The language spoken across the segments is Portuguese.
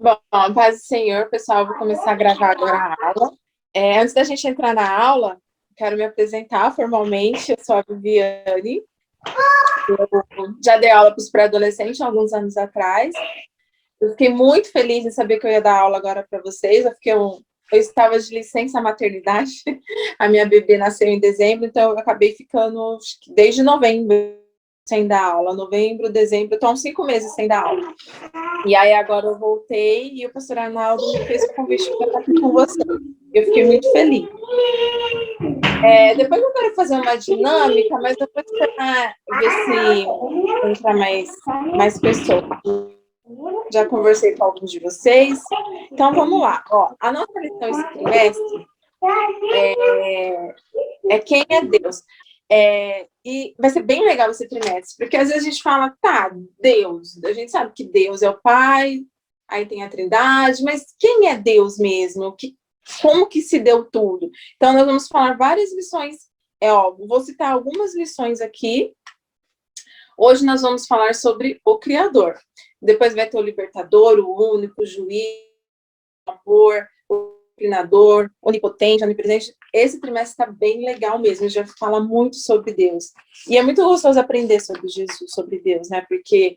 Bom, paz do Senhor, pessoal, vou começar a gravar agora a aula. Antes da gente entrar na aula, quero me apresentar formalmente. Eu sou a Viviane, eu já dei aula para os pré-adolescentes alguns anos atrás. Eu fiquei muito feliz em saber que eu ia dar aula agora para vocês. Eu estava de licença maternidade, a minha bebê nasceu em dezembro, então eu acabei ficando desde novembro sem dar aula. Novembro, dezembro, então 5 meses sem dar aula. E aí agora eu voltei e o pastor Arnaldo me fez o convite para estar aqui com você. Eu fiquei muito feliz. Depois eu quero fazer uma dinâmica, mas depois para ver se entra mais pessoas. Já conversei com alguns de vocês. Então vamos lá. Ó, a nossa lição esse trimestre é quem é Deus. E vai ser bem legal esse trimestre, porque às vezes a gente fala, tá, Deus, a gente sabe que Deus é o Pai, aí tem a Trindade, mas quem é Deus mesmo? Como que se deu tudo? Então, nós vamos falar várias lições, vou citar algumas lições aqui. Hoje nós vamos falar sobre o Criador. Depois vai ter o Libertador, o único, o juiz, o amor, o disciplinador, onipotente, onipresente. Esse trimestre está bem legal mesmo, a gente vai falar muito sobre Deus. E é muito gostoso aprender sobre Jesus, sobre Deus, né? Porque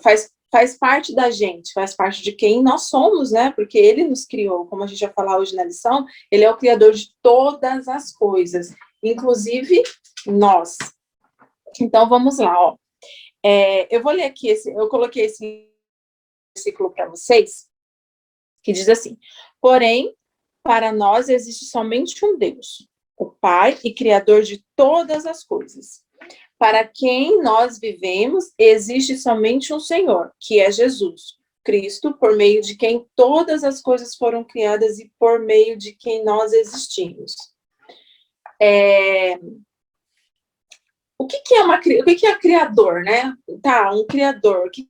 faz parte da gente, faz parte de quem nós somos, né? Porque ele nos criou, como a gente vai falar hoje na lição, ele é o criador de todas as coisas, inclusive nós. Então, vamos lá, ó. Eu vou ler aqui, eu coloquei esse versículo para vocês, que diz assim: porém, para nós existe somente um Deus, o Pai e Criador de todas as coisas. Para quem nós vivemos, existe somente um Senhor, que é Jesus, Cristo, por meio de quem todas as coisas foram criadas e por meio de quem nós existimos. O que é criador, né? Tá, um criador. O que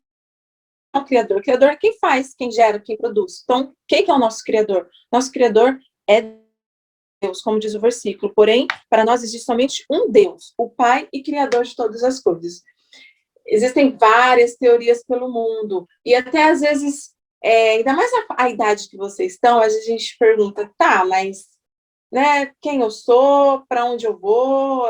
é o criador? O criador é quem faz, quem gera, quem produz. Então, quem que é o nosso criador? Nosso criador é Deus, como diz o versículo. Porém, para nós existe somente um Deus, o Pai e Criador de todas as coisas. Existem várias teorias pelo mundo, e até às vezes, ainda mais a idade que vocês estão, a gente pergunta, tá, mas né, quem eu sou, para onde eu vou,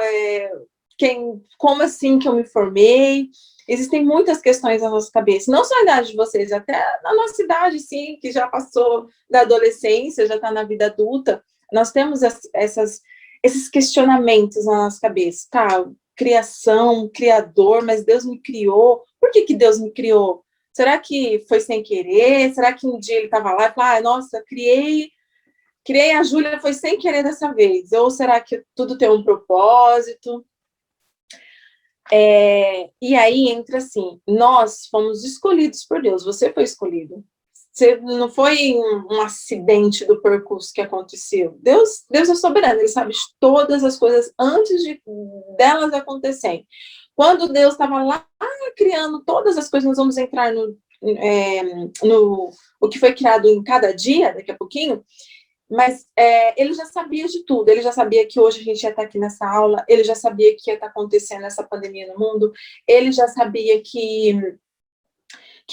como assim que eu me formei? Existem muitas questões na nossa cabeça, não só a idade de vocês, até na nossa idade, sim, que já passou da adolescência, já está na vida adulta. Nós temos esses questionamentos na nossa cabeça, tá? Criação, criador, mas Deus me criou. Por que Deus me criou? Será que foi sem querer? Será que um dia ele estava lá e falou, nossa, criei a Júlia, foi sem querer dessa vez? Ou será que tudo tem um propósito? E aí entra assim, nós fomos escolhidos por Deus, você foi escolhido. Você não foi um acidente do percurso que aconteceu. Deus é soberano, ele sabe de todas as coisas antes delas acontecerem. Quando Deus estava lá criando todas as coisas, nós vamos entrar no o que foi criado em cada dia, daqui a pouquinho, mas ele já sabia de tudo, ele já sabia que hoje a gente ia estar aqui nessa aula, ele já sabia que ia estar acontecendo essa pandemia no mundo, ele já sabia que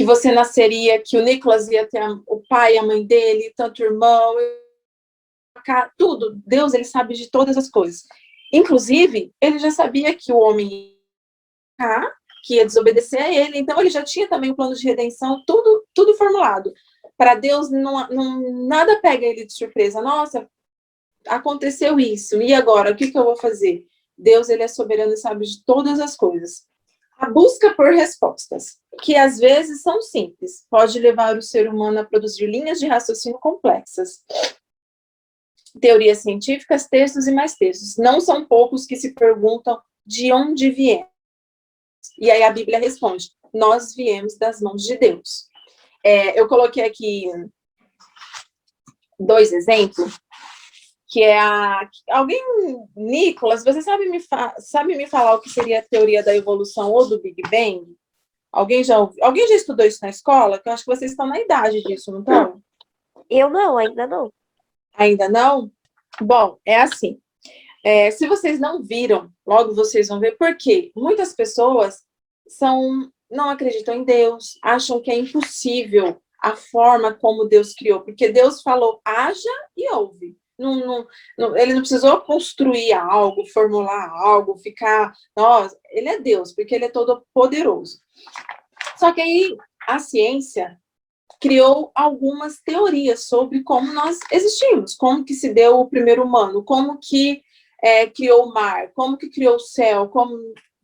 você nasceria, que o Nicolas ia ter o pai e a mãe dele, tanto o irmão, tudo. Deus, ele sabe de todas as coisas. Inclusive, ele já sabia que o homem que ia desobedecer a ele, então ele já tinha também um plano de redenção, tudo formulado. Para Deus, nada pega ele de surpresa. Nossa, aconteceu isso, e agora? O que eu vou fazer? Deus, ele é soberano e sabe de todas as coisas. A busca por respostas, que às vezes são simples, pode levar o ser humano a produzir linhas de raciocínio complexas. Teorias científicas, textos e mais textos. Não são poucos que se perguntam de onde viemos. E aí a Bíblia responde, nós viemos das mãos de Deus. Eu coloquei aqui 2 exemplos, que é alguém, Nicolas, você sabe me falar o que seria a teoria da evolução ou do Big Bang? Alguém já estudou isso na escola? Que eu acho que vocês estão na idade disso, não estão? Eu não, ainda não. Ainda não? Bom, é assim. Se vocês não viram, logo vocês vão ver por quê. Muitas pessoas não acreditam em Deus, acham que é impossível a forma como Deus criou, porque Deus falou, haja e houve. Ele não precisou construir algo, formular algo, ficar... Nossa, ele é Deus, porque ele é todo poderoso. Só que aí a ciência criou algumas teorias sobre como nós existimos, como que se deu o primeiro humano, como que criou o mar, como que criou o céu, como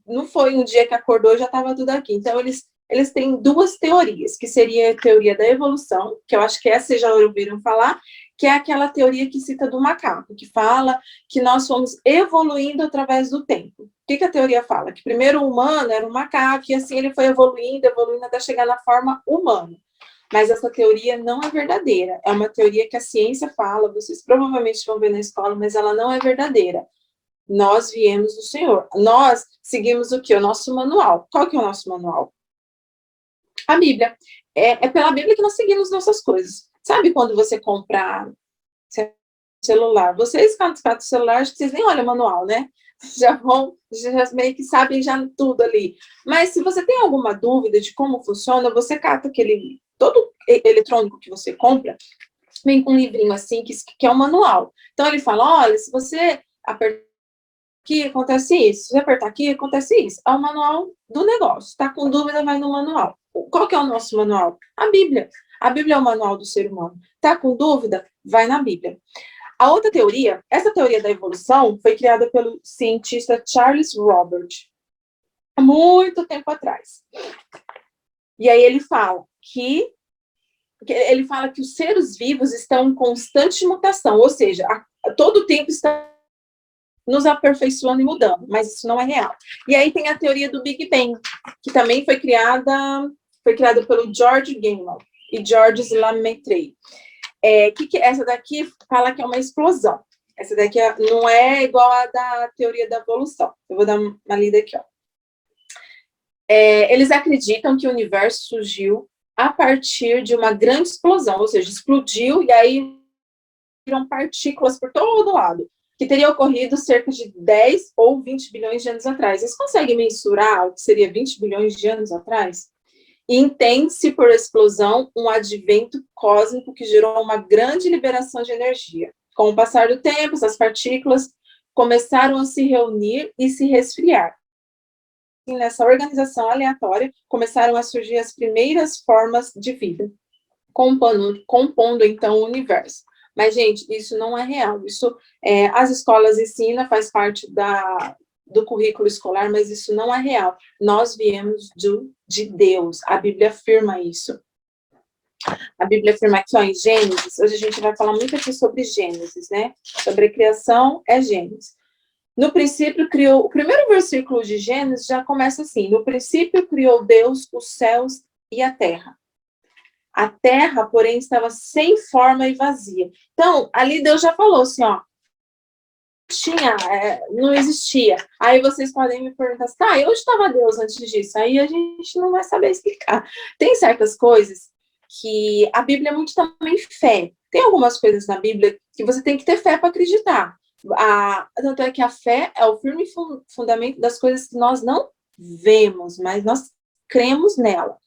não foi um dia que acordou e já estava tudo aqui. Então, eles têm duas teorias, que seria a teoria da evolução, que eu acho que essa vocês já ouviram falar, que é aquela teoria que cita do macaco, que fala que nós fomos evoluindo através do tempo. O que a teoria fala? Que primeiro o humano era um macaco, e assim ele foi evoluindo até chegar na forma humana. Mas essa teoria não é verdadeira. É uma teoria que a ciência fala, vocês provavelmente vão ver na escola, mas ela não é verdadeira. Nós viemos do Senhor. Nós seguimos o quê? O nosso manual. Qual que é o nosso manual? A Bíblia. É pela Bíblia que nós seguimos nossas coisas. Sabe quando você compra celular? Vocês, quando ficam do celular, acho que vocês nem olham o manual, né? Já meio que sabem já tudo ali. Mas se você tem alguma dúvida de como funciona, você cata todo eletrônico que você compra, vem com um livrinho assim, que é um manual. Então, ele fala, olha, se você apertar aqui, acontece isso. Se você apertar aqui, acontece isso. É o manual do negócio. Está com dúvida, vai no manual. Qual que é o nosso manual? A Bíblia. A Bíblia é o manual do ser humano. Está com dúvida? Vai na Bíblia. A outra teoria, essa teoria da evolução, foi criada pelo cientista Charles Robert, há muito tempo atrás. E aí ele fala que os seres vivos estão em constante mutação, ou seja, a todo tempo está nos aperfeiçoando e mudando, mas isso não é real. E aí tem a teoria do Big Bang, que também foi criada pelo George Gamow e George Lamaitre. Essa daqui fala que é uma explosão. Essa daqui não é igual a da teoria da evolução. Eu vou dar uma lida aqui, ó. Eles acreditam que o universo surgiu a partir de uma grande explosão, ou seja, explodiu e aí viram partículas por todo lado, que teria ocorrido cerca de 10 ou 20 bilhões de anos atrás. Vocês conseguem mensurar o que seria 20 bilhões de anos atrás? E entende-se por explosão um advento cósmico que gerou uma grande liberação de energia. Com o passar do tempo, essas partículas começaram a se reunir e se resfriar. E nessa organização aleatória, começaram a surgir as primeiras formas de vida, compondo então o universo. Mas, gente, isso não é real. Isso as escolas ensinam, faz parte do currículo escolar, mas isso não é real. Nós viemos de Deus. A Bíblia afirma isso. A Bíblia afirma aqui, ó, em Gênesis, hoje a gente vai falar muito aqui sobre Gênesis, né? Sobre a criação é Gênesis. No princípio criou, o primeiro versículo de Gênesis já começa assim, no princípio criou Deus os céus e a terra. A terra, porém, estava sem forma e vazia. Então, ali Deus já falou assim, ó, não existia. Aí vocês podem me perguntar assim, tá, e onde estava Deus antes disso? Aí a gente não vai saber explicar. Tem certas coisas que a Bíblia é muito também fé. Tem algumas coisas na Bíblia que você tem que ter fé para acreditar. Tanto é que a fé é o firme fundamento das coisas que nós não vemos, mas nós cremos nela.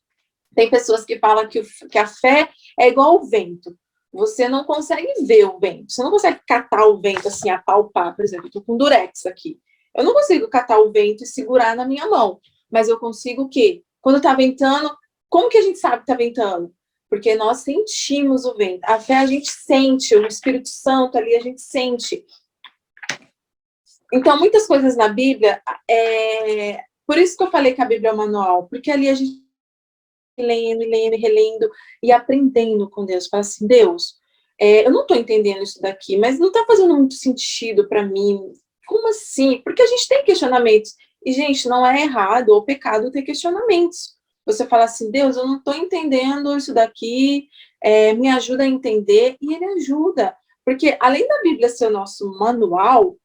Tem pessoas que falam que a fé é igual ao vento. Você não consegue ver o vento. Você não consegue catar o vento assim, apalpar. Por exemplo, eu estou com durex aqui. Eu não consigo catar o vento e segurar na minha mão. Mas eu consigo o quê? Quando está ventando, como que a gente sabe que está ventando? Porque nós sentimos o vento. A fé a gente sente, o Espírito Santo ali a gente sente. Então, muitas coisas na Bíblia, por isso que eu falei que a Bíblia é um manual, porque ali a gente lendo, relendo e aprendendo com Deus. Fala assim, Deus, eu não estou entendendo isso daqui, mas não está fazendo muito sentido para mim. Como assim? Porque a gente tem questionamentos. E, gente, não é errado ou pecado ter questionamentos. Você fala assim, Deus, eu não estou entendendo isso daqui, me ajuda a entender, e Ele ajuda. Porque, além da Bíblia ser o nosso manual,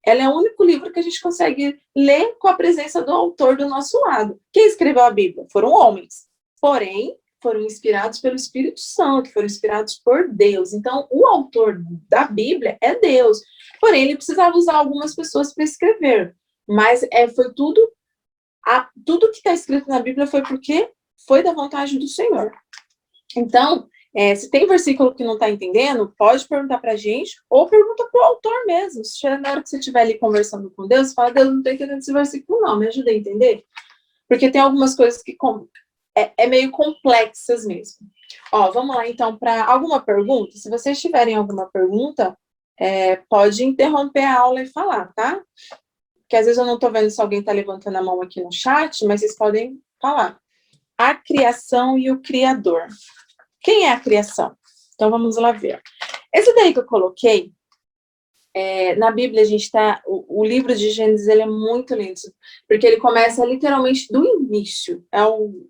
ela é o único livro que a gente consegue ler com a presença do autor do nosso lado. Quem escreveu a Bíblia? Foram homens. Porém, foram inspirados pelo Espírito Santo, foram inspirados por Deus. Então, o autor da Bíblia é Deus. Porém, ele precisava usar algumas pessoas para escrever. Mas foi tudo que está escrito na Bíblia foi porque foi da vontade do Senhor. Então, se tem versículo que não está entendendo, pode perguntar para a gente, ou pergunta para o autor mesmo. Na hora que você estiver ali conversando com Deus, fala, Deus, não estou entendendo esse versículo não, me ajuda a entender. Porque tem algumas coisas que é meio complexas mesmo. Ó, vamos lá então para alguma pergunta. Se vocês tiverem alguma pergunta, pode interromper a aula e falar, tá? Porque às vezes eu não estou vendo se alguém está levantando a mão aqui no chat, mas vocês podem falar. A criação e o Criador. Quem é a criação? Então, vamos lá ver. Esse daí que eu coloquei, na Bíblia, a gente tá... O livro de Gênesis, ele é muito lindo, porque ele começa literalmente do início.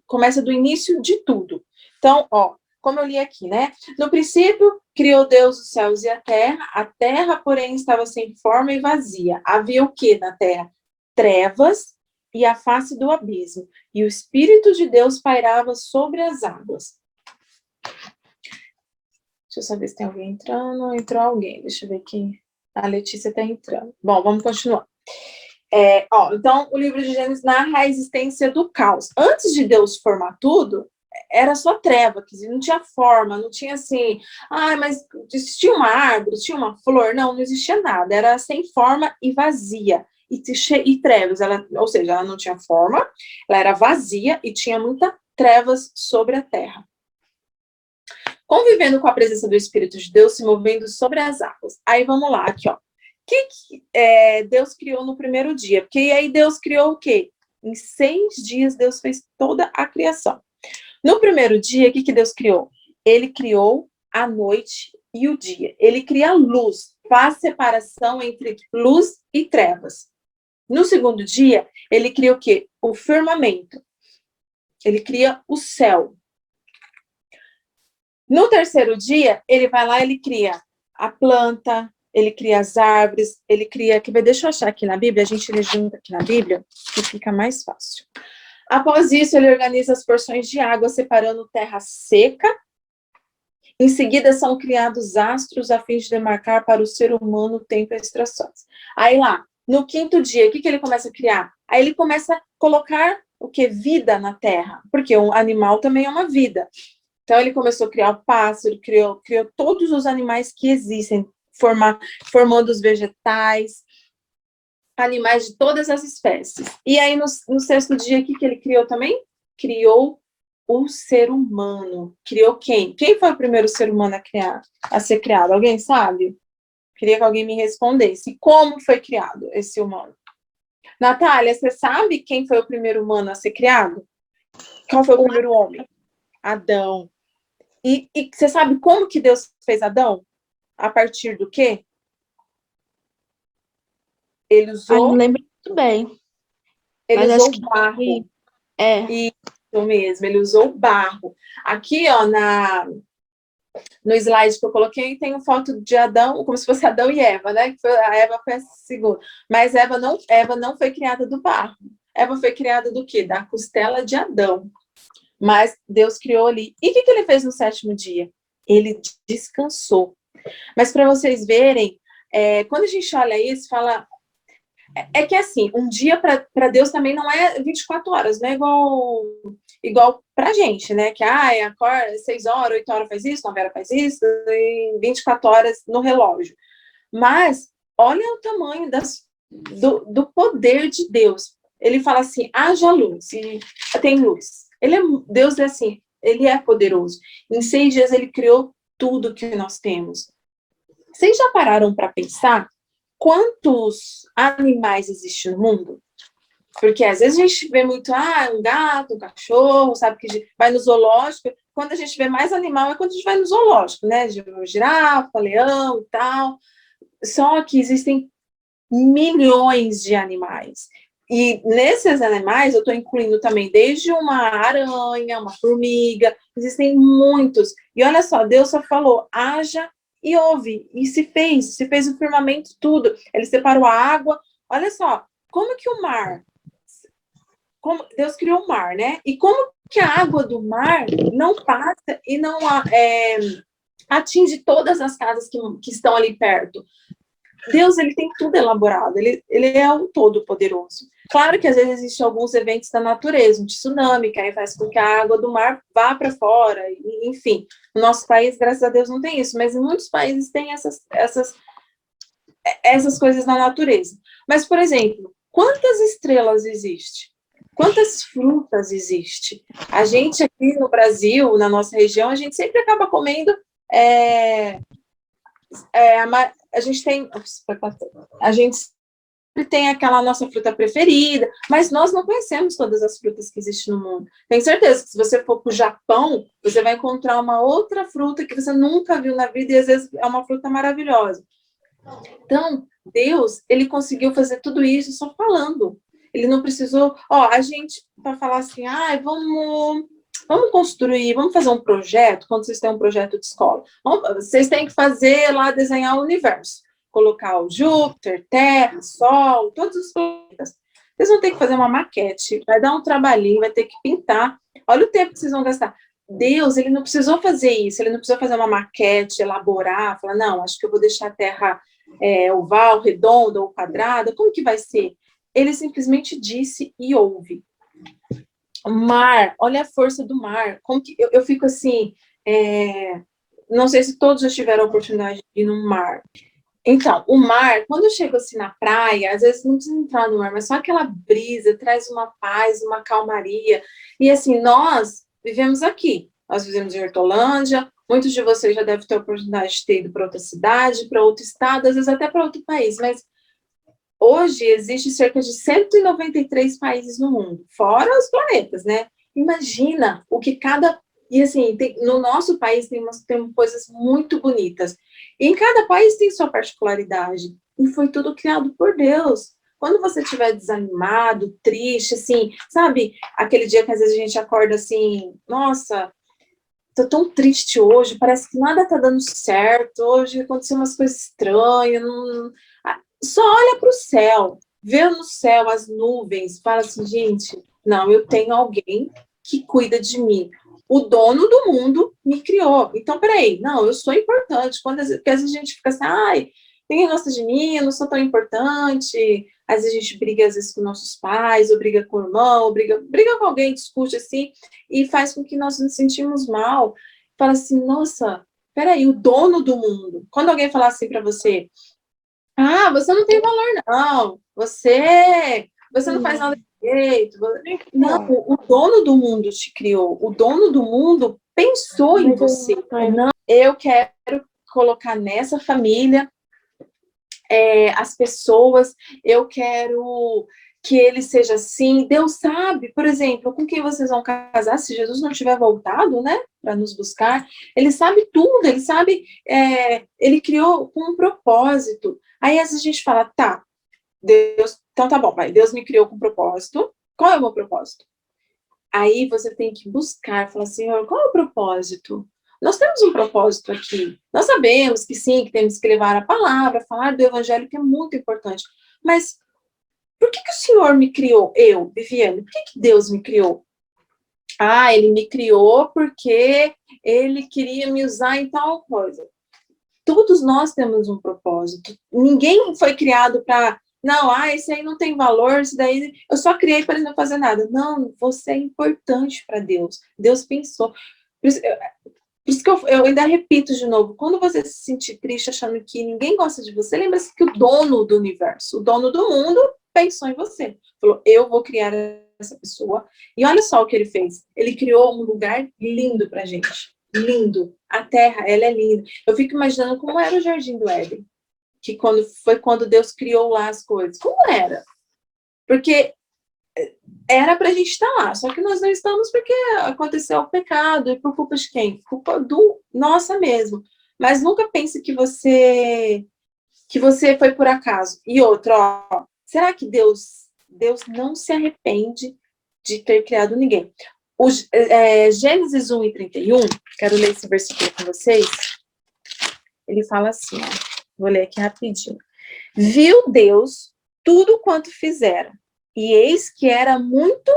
Começa do início de tudo. Então, ó, como eu li aqui, né? No princípio, criou Deus os céus e a terra, porém, estava sem forma e vazia. Havia o que na terra? Trevas e a face do abismo. E o Espírito de Deus pairava sobre as águas. Deixa eu saber se tem alguém entrando. Entrou alguém. Deixa eu ver aqui. A Letícia está entrando. Bom, vamos continuar. Então, o livro de Gênesis narra a existência do caos. Antes de Deus formar tudo, era só treva, quer dizer, não tinha forma, não tinha assim, mas existia uma árvore, tinha uma flor, não existia nada, era sem forma e vazia, e trevas, ou seja, ela não tinha forma, ela era vazia e tinha muitas trevas sobre a terra. Convivendo com a presença do Espírito de Deus, se movendo sobre as águas. Aí vamos lá, aqui, ó. Que Deus criou no primeiro dia? Porque aí Deus criou o quê? Em 6 dias Deus fez toda a criação. No primeiro dia, o que Deus criou? Ele criou a noite e o dia. Ele cria a luz, faz separação entre luz e trevas. No segundo dia, ele cria o quê? O firmamento. Ele cria o céu. No terceiro dia, ele vai lá, ele cria a planta, ele cria as árvores, ele cria... Deixa eu achar aqui na Bíblia, a gente lê junto aqui na Bíblia, que fica mais fácil. Após isso, ele organiza as porções de água, separando terra seca. Em seguida, são criados astros a fim de demarcar para o ser humano o tempo e as estações. Aí lá, no quinto dia, o que ele começa a criar? Aí ele começa a colocar o que? Vida na terra, porque um animal também é uma vida. Então, ele começou a criar o pássaro, criou todos os animais que existem, formando os vegetais, animais de todas as espécies. E aí, no sexto dia, o que ele criou também? Criou o ser humano. Criou quem? Quem foi o primeiro ser humano a ser criado? Alguém sabe? Queria que alguém me respondesse. Como foi criado esse humano? Natália, você sabe quem foi o primeiro humano a ser criado? Qual foi o primeiro homem? Adão. E você sabe como que Deus fez Adão? A partir do quê? Ele usou... não lembro muito bem. Ele usou barro. Isso mesmo, ele usou barro. Aqui, ó, no slide que eu coloquei, tem uma foto de Adão, como se fosse Adão e Eva, né? A Eva foi a segunda. Mas Eva não foi criada do barro. Eva foi criada do quê? Da costela de Adão. Mas Deus criou ali. E o que ele fez no sétimo dia? Ele descansou. Mas para vocês verem, quando a gente olha isso, fala... que assim, um dia para Deus também não é 24 horas, não é igual pra gente, né? Que, acorda 6 horas, 8 horas faz isso, 9 horas faz isso, e 24 horas no relógio. Mas, olha o tamanho do poder de Deus. Ele fala assim, haja luz, e tem luz. Deus é assim, ele é poderoso. Em 6 dias ele criou tudo que nós temos. Vocês já pararam para pensar quantos animais existem no mundo? Porque às vezes a gente vê muito, um gato, um cachorro, sabe, que vai no zoológico. Quando a gente vê mais animal é quando a gente vai no zoológico, né? Girafa, leão e tal. Só que existem milhões de animais. E nesses animais, eu estou incluindo também desde uma aranha, uma formiga, existem muitos. E olha só, Deus só falou, haja e houve. E se fez o firmamento, tudo. Ele separou a água. Olha só, como que o mar... Deus criou o mar, né? E como que a água do mar não passa e não atinge todas as casas que estão ali perto? Deus, ele tem tudo elaborado, ele é o Todo-Poderoso. Claro que às vezes existem alguns eventos da natureza, um tsunami, que aí faz com que a água do mar vá para fora, enfim. No nosso país, graças a Deus, não tem isso, mas em muitos países tem essas coisas na natureza. Mas, por exemplo, quantas estrelas existem? Quantas frutas existem? A gente aqui no Brasil, na nossa região, a gente sempre acaba comendo. A gente tem. A gente tem aquela nossa fruta preferida, mas nós não conhecemos todas as frutas que existem no mundo. Tenho certeza que se você for para o Japão, você vai encontrar uma outra fruta que você nunca viu na vida e às vezes é uma fruta maravilhosa. Então, Deus, ele conseguiu fazer tudo isso só falando. Ele não precisou, a gente, para falar assim, vamos construir, vamos fazer um projeto, quando vocês têm um projeto de escola, vocês têm que fazer lá, desenhar o universo, colocar o Júpiter, Terra, Sol, todos os planetas. Vocês vão ter que fazer uma maquete, vai dar um trabalhinho, vai ter que pintar. Olha o tempo que vocês vão gastar. Deus, ele não precisou fazer isso, ele não precisou fazer uma maquete, elaborar, falar, não, acho que eu vou deixar a Terra oval, redonda ou quadrada, como que vai ser? Ele simplesmente disse e ouve. O mar, olha a força do mar, como que eu fico assim, não sei se todos já tiveram a oportunidade de ir no mar. Então, o mar, quando eu chego assim na praia, às vezes não precisa entrar no mar, mas só aquela brisa traz uma paz, uma calmaria. E assim, nós vivemos aqui. Nós vivemos em Hortolândia, muitos de vocês já devem ter a oportunidade de ter ido para outra cidade, para outro estado, às vezes até para outro país, mas hoje existe cerca de 193 países no mundo, fora os planetas, né? Imagina o que cada... E assim, no nosso país tem coisas muito bonitas. E em cada país tem sua particularidade. E foi tudo criado por Deus. Quando você estiver desanimado, triste, assim, sabe? Aquele dia que às vezes a gente acorda assim, nossa, tô tão triste hoje, parece que nada tá dando certo, hoje aconteceu umas coisas estranhas, só olha para o céu, vê no céu as nuvens, fala assim, gente, não, eu tenho alguém que cuida de mim. O dono do mundo me criou. Então, peraí, não, eu sou importante. Porque às vezes a gente fica assim, ai, ninguém gosta de mim, eu não sou tão importante. Às vezes a gente briga, às vezes, com nossos pais, ou briga com o irmão, ou briga com alguém, discute assim, e faz com que nós nos sentimos mal. Fala assim, nossa, peraí, o dono do mundo. Quando alguém falar assim para você, você não tem valor, não. Você não faz nada direito. Não, o dono do mundo te criou. O dono do mundo pensou em você. Não, eu quero colocar nessa família as pessoas, eu quero que ele seja assim. Deus sabe, por exemplo, com quem vocês vão casar, se Jesus não tiver voltado, né, para nos buscar, ele sabe tudo, ele sabe, ele criou com um propósito. Aí às vezes a gente fala, tá, Deus, então tá bom, pai, Deus me criou com propósito, qual é o meu propósito? Aí você tem que buscar, falar, Senhor, qual é o propósito? Nós temos um propósito aqui. Nós sabemos que sim, que temos que levar a palavra, falar do evangelho, que é muito importante. Mas por que o Senhor me criou? Eu, Viviane, por que Deus me criou? Ele me criou porque ele queria me usar em tal coisa. Todos nós temos um propósito. Ninguém foi criado para... Não, esse aí não tem valor, isso daí... Eu só criei para ele não fazer nada. Não, você é importante para Deus. Deus pensou. Por isso que eu ainda repito de novo, quando você se sentir triste, achando que ninguém gosta de você, lembre-se que o dono do universo, o dono do mundo, pensou em você. Falou, eu vou criar essa pessoa. E olha só o que ele fez. Ele criou um lugar lindo pra gente. Lindo. A Terra, ela é linda. Eu fico imaginando como era o Jardim do Éden. Que quando Deus criou lá as coisas. Como era? Porque era para a gente estar lá, só que nós não estamos porque aconteceu o pecado, e por culpa de quem? Culpa do nossa mesmo. Mas nunca pense que você foi por acaso. E outra, será que Deus não se arrepende de ter criado ninguém? Gênesis 1:31, quero ler esse versículo com vocês. Ele fala assim, vou ler aqui rapidinho. Viu Deus tudo quanto fizera, e eis que era muito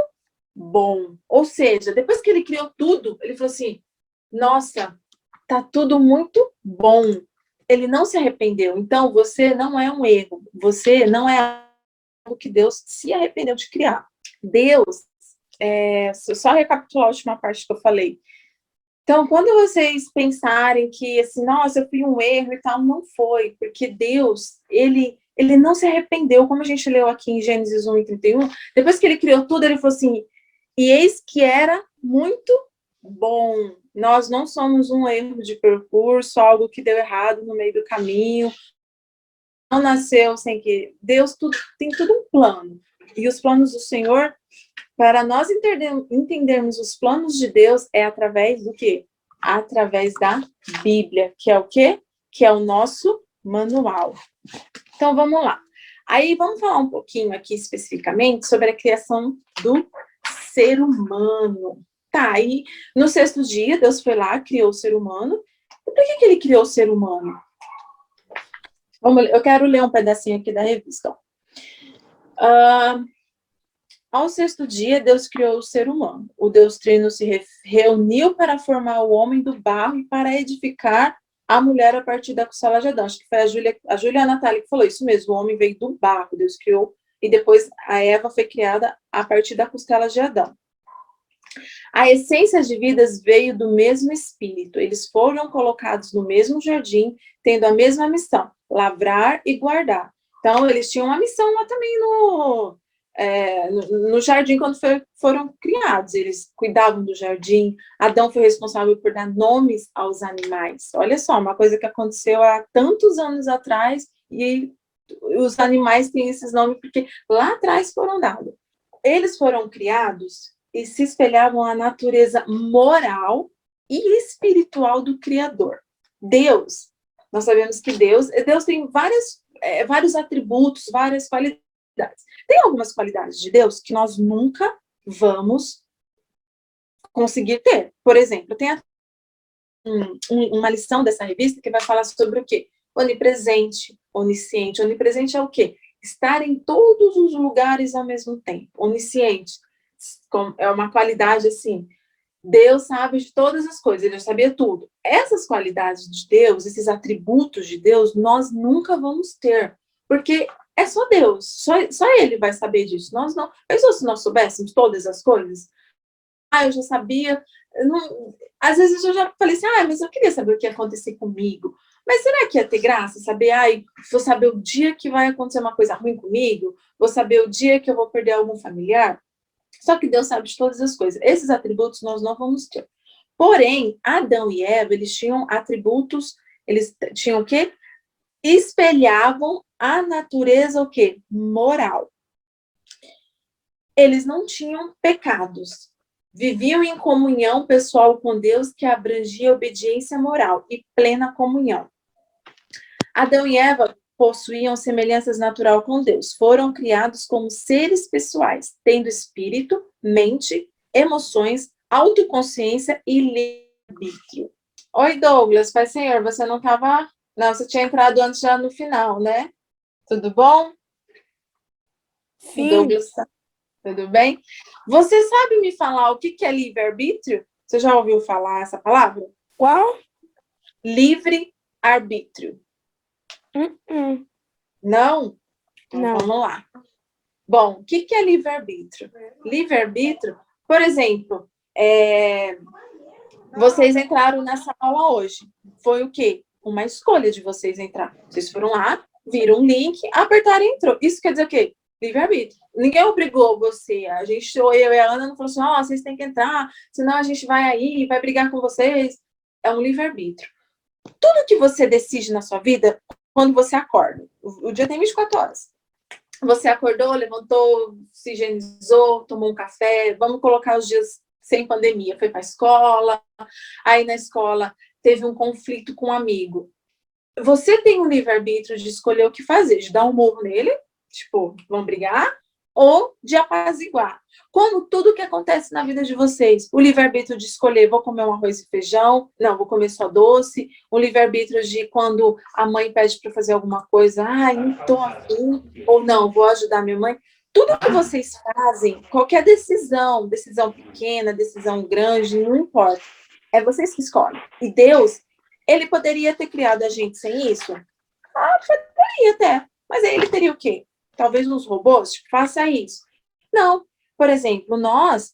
bom. Ou seja, depois que ele criou tudo, ele falou assim, nossa, tá tudo muito bom. Ele não se arrependeu. Então, você não é um erro. Você não é algo que Deus se arrependeu de criar. Deus, só recapitular a última parte que eu falei. Então, quando vocês pensarem que, assim, nossa, eu fui um erro e tal, não foi, porque Deus, ele não se arrependeu, como a gente leu aqui em Gênesis 1:31, depois que ele criou tudo, ele falou assim, e eis que era muito bom. Nós não somos um erro de percurso, algo que deu errado no meio do caminho, não nasceu sem que... Deus tem tudo um plano. E os planos do Senhor, para nós entendermos os planos de Deus, é através do quê? Através da Bíblia, que é o quê? Que é o nosso manual. Então, vamos lá. Aí, vamos falar um pouquinho aqui especificamente sobre a criação do ser humano. Tá, aí no 6º dia, Deus foi lá, criou o ser humano. E por que ele criou o ser humano? Eu quero ler um pedacinho aqui da revista. Ao 6º dia, Deus criou o ser humano. O Deus Trino se reuniu para formar o homem do barro e para edificar a mulher a partir da costela de Adão. Acho que foi a Júlia Natália que falou isso mesmo. O homem veio do barro, Deus criou, e depois a Eva foi criada a partir da costela de Adão. A essência de vidas veio do mesmo espírito. Eles foram colocados no mesmo jardim, tendo a mesma missão, lavrar e guardar. Então, eles tinham uma missão lá também no jardim quando foram criados. Eles cuidavam do jardim. Adão foi responsável por dar nomes aos animais. Olha só, uma coisa que aconteceu há tantos anos atrás e os animais têm esses nomes porque lá atrás foram dados. Eles foram criados e se espelhavam a natureza moral e espiritual do Criador. Deus, nós sabemos que Deus tem vários atributos, várias qualidades. Tem algumas qualidades de Deus que nós nunca vamos conseguir ter. Por exemplo, tem uma lição dessa revista que vai falar sobre o quê? Onipresente, onisciente. Onipresente é o quê? Estar em todos os lugares ao mesmo tempo. Onisciente é uma qualidade assim, Deus sabe de todas as coisas, ele já sabia tudo. Essas qualidades de Deus, esses atributos de Deus, nós nunca vamos ter, porque é só Deus, só ele vai saber disso. Nós não. Pensou se nós soubéssemos todas as coisas? Eu já sabia. Às vezes eu já falei assim, mas eu queria saber o que ia acontecer comigo. Mas será que ia ter graça saber, vou saber o dia que vai acontecer uma coisa ruim comigo? Vou saber o dia que eu vou perder algum familiar? Só que Deus sabe de todas as coisas. Esses atributos nós não vamos ter. Porém, Adão e Eva, eles tinham atributos, eles tinham o quê? Espelhavam a natureza, o quê? Moral. Eles não tinham pecados. Viviam em comunhão pessoal com Deus que abrangia obediência moral e plena comunhão. Adão e Eva possuíam semelhanças natural com Deus. Foram criados como seres pessoais, tendo espírito, mente, emoções, autoconsciência e livre-arbítrio. Oi, Douglas, Pai Senhor, você não estava... Não, você tinha entrado antes já no final, né? Tudo bom? Sim. Douglas, tudo bem? Você sabe me falar o que é livre-arbítrio? Você já ouviu falar essa palavra? Qual? Livre-arbítrio. Não? Então, Não. vamos lá. Bom, o que é livre-arbítrio? Livre-arbítrio, por exemplo, vocês entraram nessa aula hoje. Foi o quê? Uma escolha de vocês entrar. Vocês foram lá, viram um link, apertaram e entrou. Isso quer dizer o quê? Livre-arbítrio. Ninguém obrigou você. Eu e a Ana não falou assim, vocês têm que entrar, senão a gente vai aí, vai brigar com vocês. É um livre-arbítrio. Tudo que você decide na sua vida, quando você acorda, o dia tem 24 horas. Você acordou, levantou, se higienizou, tomou um café, vamos colocar os dias sem pandemia, foi para a escola, aí na escola teve um conflito com um amigo. Você tem o livre-arbítrio de escolher o que fazer, de dar um murro nele, tipo, vão brigar, ou de apaziguar. Como tudo que acontece na vida de vocês, o livre-arbítrio de escolher, vou comer um arroz e feijão, não, vou comer só doce, o livre-arbítrio de quando a mãe pede para fazer alguma coisa, não estou afim, ou não, vou ajudar minha mãe. Tudo que vocês fazem, qualquer decisão pequena, decisão grande, não importa, é vocês que escolhem. E Deus, ele poderia ter criado a gente sem isso? Poderia até, mas aí ele teria o quê? talvez uns robôs, tipo, faça isso. Não. Por exemplo, nós,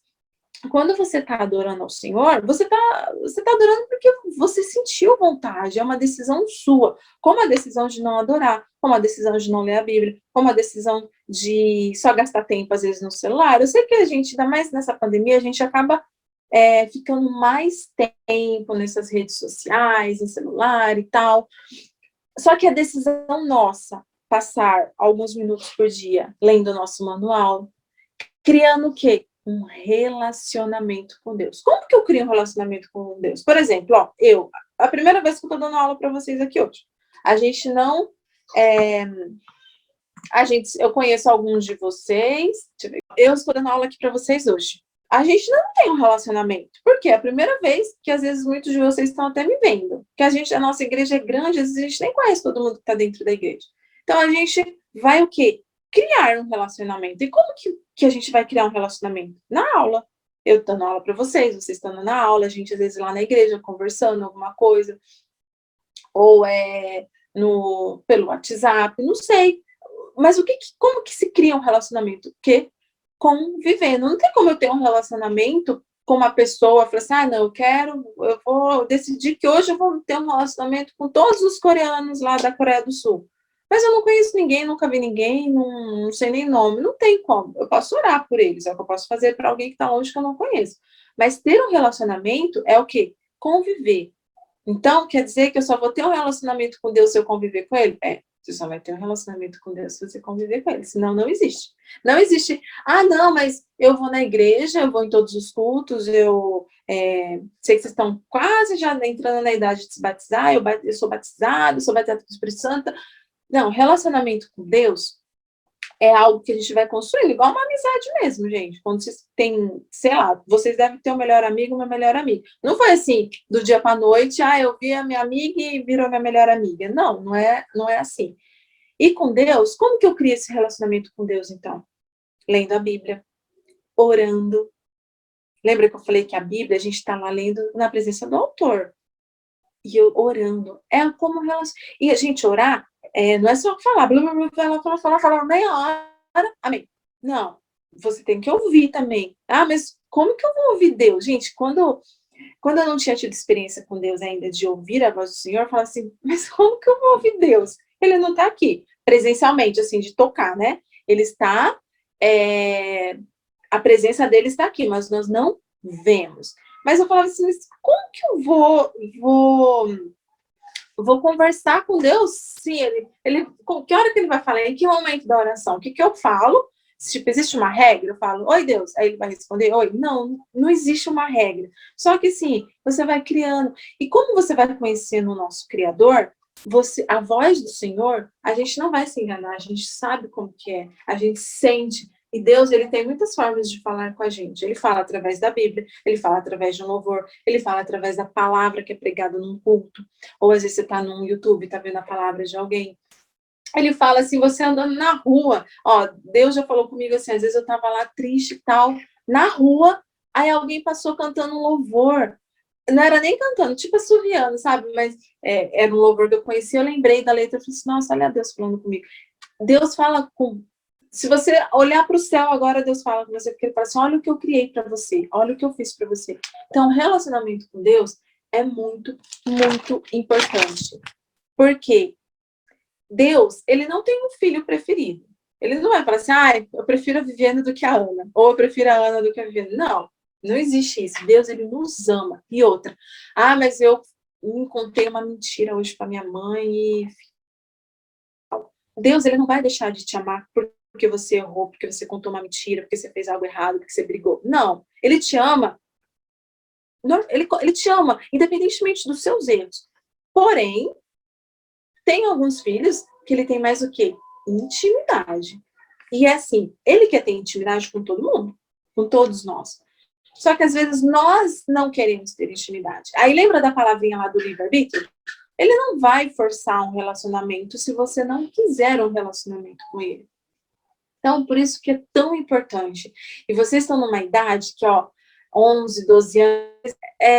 quando você está adorando ao Senhor, você tá adorando porque você sentiu vontade, é uma decisão sua, como a decisão de não adorar, como a decisão de não ler a Bíblia, como a decisão de só gastar tempo, às vezes, no celular. Eu sei que a gente, ainda mais nessa pandemia, a gente acaba ficando mais tempo nessas redes sociais, no celular e tal. Só que a decisão nossa, passar alguns minutos por dia lendo o nosso manual, criando o quê? Um relacionamento com Deus. Como que eu crio um relacionamento com Deus? Por exemplo, ó, a primeira vez que eu tô dando aula para vocês aqui hoje, a gente não, eu conheço alguns de vocês, eu estou dando aula aqui para vocês hoje. A gente não tem um relacionamento. Por quê? É a primeira vez que, às vezes, muitos de vocês estão até me vendo. Porque a nossa igreja é grande, às vezes a gente nem conhece todo mundo que está dentro da igreja. Então, a gente vai o quê? Criar um relacionamento. E como que a gente vai criar um relacionamento? Na aula. Eu dando aula para vocês estando na aula, a gente, às vezes, lá na igreja, conversando alguma coisa. Ou pelo WhatsApp, não sei. Mas como que se cria um relacionamento? Porque convivendo. Não tem como eu ter um relacionamento com uma pessoa, falar assim, não, eu vou decidir que hoje eu vou ter um relacionamento com todos os coreanos lá da Coreia do Sul. Mas eu não conheço ninguém, nunca vi ninguém, não sei nem nome, não tem como. Eu posso orar por eles, é o que eu posso fazer para alguém que está longe que eu não conheço. Mas ter um relacionamento é o quê? Conviver. Então, quer dizer que eu só vou ter um relacionamento com Deus se eu conviver com Ele? Você só vai ter um relacionamento com Deus se você conviver com Ele. Senão, não existe. Não existe, não, mas eu vou na igreja, eu vou em todos os cultos, eu sei que vocês estão quase já entrando na idade de se batizar, eu sou batizado com o Espírito Santo. Não, relacionamento com Deus é algo que a gente vai construindo, igual uma amizade mesmo, gente. Quando vocês têm, sei lá, vocês devem ter um melhor amigo, uma melhor amiga. Não foi assim, do dia para a noite, eu vi a minha amiga e virou minha melhor amiga. Não é assim. E com Deus, como que eu crio esse relacionamento com Deus, então? Lendo a Bíblia, orando. Lembra que eu falei que a Bíblia, a gente está lá lendo na presença do autor. E eu orando. É como relacionamento. E a gente orar, não é só falar, falar meia hora, amém. Não, você tem que ouvir também. Mas como que eu vou ouvir Deus? Gente, quando eu não tinha tido experiência com Deus ainda, de ouvir a voz do Senhor, eu falava assim, mas como que eu vou ouvir Deus? Ele não está aqui, presencialmente, assim, de tocar, né? Ele está, a presença dele está aqui, mas nós não vemos. Mas eu falava assim, mas como que eu vou conversar com Deus? Sim, que hora que ele vai falar? Em que momento da oração? O que eu falo? Tipo, existe uma regra? Eu falo, oi, Deus. Aí ele vai responder, oi. Não existe uma regra. Só que, assim, você vai criando. E como você vai conhecendo o nosso Criador, a voz do Senhor, a gente não vai se enganar, a gente sabe como que é, a gente sente. E Deus, ele tem muitas formas de falar com a gente. Ele fala através da Bíblia, ele fala através de um louvor, ele fala através da palavra que é pregada num culto. Ou às vezes você está no YouTube, está vendo a palavra de alguém. Ele fala assim, você andando na rua. Deus já falou comigo assim, às vezes eu estava lá triste e tal, na rua, aí alguém passou cantando um louvor. Não era nem cantando, tipo assoviando, sabe? Mas era um louvor que eu conhecia, eu lembrei da letra, eu falei assim, nossa, olha Deus falando comigo. Deus fala com... Se você olhar para o céu agora, Deus fala com você, porque ele fala assim, olha o que eu criei para você, olha o que eu fiz para você. Então, o relacionamento com Deus é muito, muito importante. Por quê? Deus, ele não tem um filho preferido. Ele não vai falar assim, eu prefiro a Viviane do que a Ana, ou eu prefiro a Ana do que a Viviane. Não existe isso. Deus, ele nos ama. E outra, mas eu encontrei uma mentira hoje para minha mãe e... Deus, ele não vai deixar de te amar porque você errou, porque você contou uma mentira, porque você fez algo errado, porque você brigou. Não, ele te ama. Ele te ama, independentemente dos seus erros. Porém, tem alguns filhos que ele tem mais o quê? Intimidade. E é assim, ele quer ter intimidade com todo mundo, com todos nós. Só que às vezes nós não queremos ter intimidade. Aí lembra da palavrinha lá do livre-arbítrio? Ele não vai forçar um relacionamento se você não quiser um relacionamento com ele. Então, por isso que é tão importante. E vocês estão numa idade que, 11, 12 anos,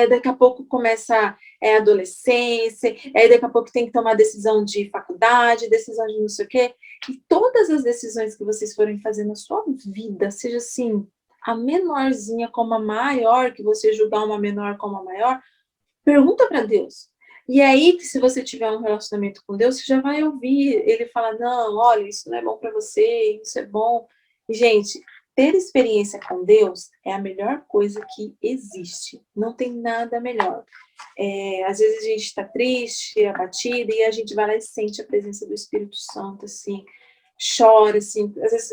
daqui a pouco começa a adolescência, daqui a pouco tem que tomar decisão de faculdade, decisão de não sei o quê. E todas as decisões que vocês forem fazer na sua vida, seja assim, a menorzinha como a maior, que você julgar uma menor como a maior, pergunta para Deus. E aí, se você tiver um relacionamento com Deus, você já vai ouvir ele falar, não, olha, isso não é bom para você, isso é bom. E, gente, ter experiência com Deus é a melhor coisa que existe. Não tem nada melhor. Às vezes a gente está triste, abatida, e a gente vai lá e sente a presença do Espírito Santo, assim, chora, assim. Às vezes,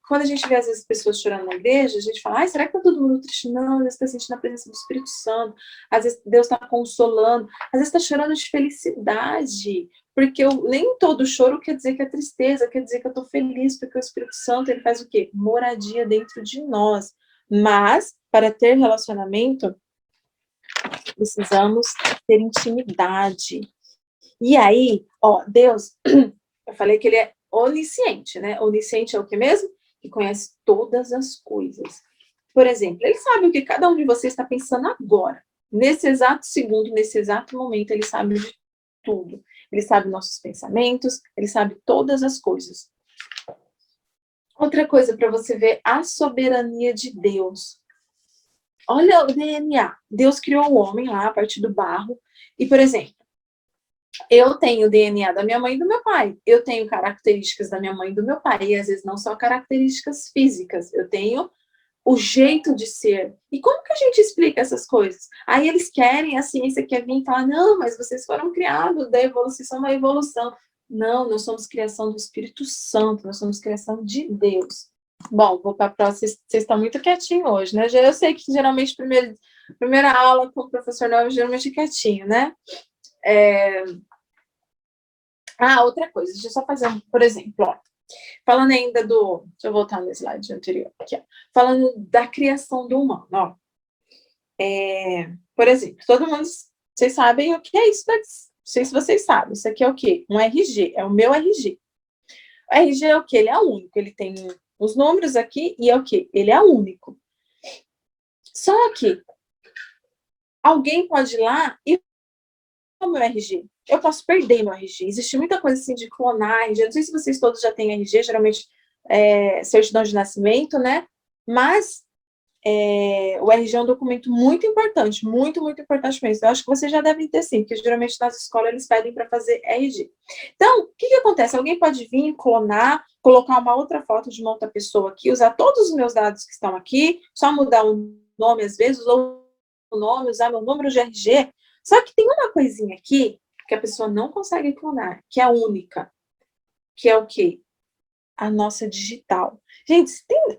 quando a gente vê, às vezes, pessoas chorando na igreja, a gente fala, ai, será que tá todo mundo triste? Não, às vezes está sentindo a presença do Espírito Santo, às vezes Deus está consolando, às vezes está chorando de felicidade, porque nem todo choro quer dizer que é tristeza, quer dizer que eu estou feliz, porque o Espírito Santo, ele faz o quê? Moradia dentro de nós. Mas, para ter relacionamento, precisamos ter intimidade. E aí, ó, Deus, eu falei que ele é onisciente, né? Onisciente é o que mesmo? Que conhece todas as coisas. Por exemplo, ele sabe o que cada um de vocês está pensando agora. Nesse exato segundo, nesse exato momento, ele sabe de tudo. Ele sabe nossos pensamentos, ele sabe todas as coisas. Outra coisa para você ver a soberania de Deus. Olha o DNA. Deus criou o homem lá a partir do barro. E, por exemplo, eu tenho o DNA da minha mãe e do meu pai. Eu tenho características da minha mãe e do meu pai. E às vezes não só características físicas. Eu tenho o jeito de ser. E como que a gente explica essas coisas? Aí eles querem, a ciência quer vir e falar, não, mas vocês foram criados da evolução, são uma evolução. Não, nós somos criação do Espírito Santo, nós somos criação de Deus. Bom, vou para a próxima, vocês estão muito quietinhos hoje, né? Eu sei que geralmente primeira aula com o professor novo geralmente é quietinho, né? Outra coisa, deixa eu só fazer por exemplo, ó. Falando ainda do... Deixa eu voltar no slide anterior. Aqui, ó. Falando da criação do humano, ó. Por exemplo, todo mundo... Vocês sabem o que é isso daqui? Não sei se vocês sabem. Isso aqui é o quê? Um RG. É o meu RG. O RG é o quê? Ele é único. Ele tem os números aqui e é o quê? Ele é único. Só que alguém pode ir lá e o meu RG. Eu posso perder meu RG. Existe muita coisa assim de clonar RG. Não sei se vocês todos já têm RG, geralmente certidão de nascimento, né? Mas o RG é um documento muito importante, muito, muito importante mesmo. Eu acho que vocês já devem ter sim, porque geralmente nas escolas eles pedem para fazer RG. Então, o que acontece? Alguém pode vir, clonar, colocar uma outra foto de uma outra pessoa aqui, usar todos os meus dados que estão aqui, só mudar o nome às vezes, ou o nome, usar meu número de RG. Só que tem uma coisinha aqui que a pessoa não consegue clonar, que é única, que é o quê? A nossa digital. Gente, tem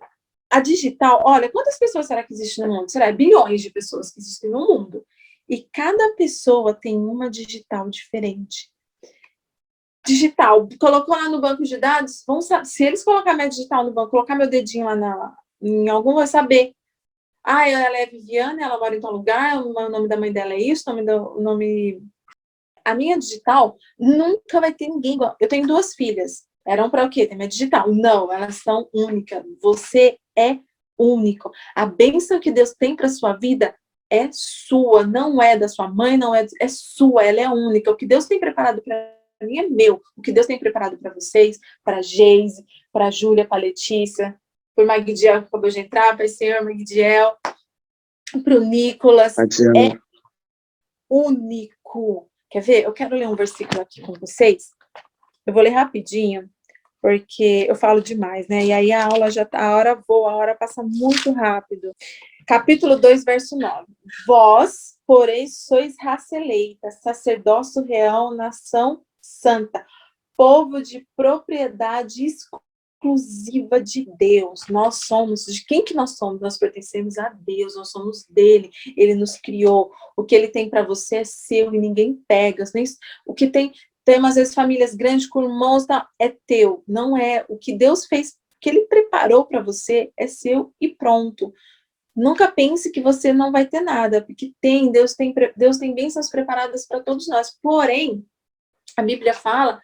a digital, olha, quantas pessoas será que existem no mundo? Será bilhões de pessoas que existem no mundo. E cada pessoa tem uma digital diferente. Digital, colocou lá no banco de dados, vão saber, se eles colocar minha digital no banco, colocar meu dedinho lá em algum, vai saber. Ela é Viviane, ela mora em tal lugar, o nome da mãe dela é isso, o nome... A minha digital nunca vai ter ninguém igual. Eu tenho 2 filhas. Eram para o quê? Tem minha digital. Não, elas são únicas. Você é único. A bênção que Deus tem para sua vida é sua, não é da sua mãe, não é sua, ela é única. O que Deus tem preparado para mim é meu. O que Deus tem preparado para vocês, para a Geise, para a Júlia, para a Letícia, para o Magdiel que acabou de entrar, para o senhor Magdiel, para o Nicolas, é único. Quer ver? Eu quero ler um versículo aqui com vocês. Eu vou ler rapidinho, porque eu falo demais, né? E aí a aula já tá, a hora voa, a hora passa muito rápido. Capítulo 2, verso 9. Vós, porém, sois raça eleita, sacerdócio real, nação santa, povo de propriedade exclusiva de Deus. Nós somos, de quem que nós somos? Nós pertencemos a Deus, nós somos dele, ele nos criou. O que ele tem para você é seu e ninguém pega. O que tem às vezes famílias grandes com irmãos, tá, é teu, não é. O que Deus fez, o que ele preparou para você é seu e pronto. Nunca pense que você não vai ter nada, porque Deus tem bênçãos preparadas para todos nós. Porém, a Bíblia fala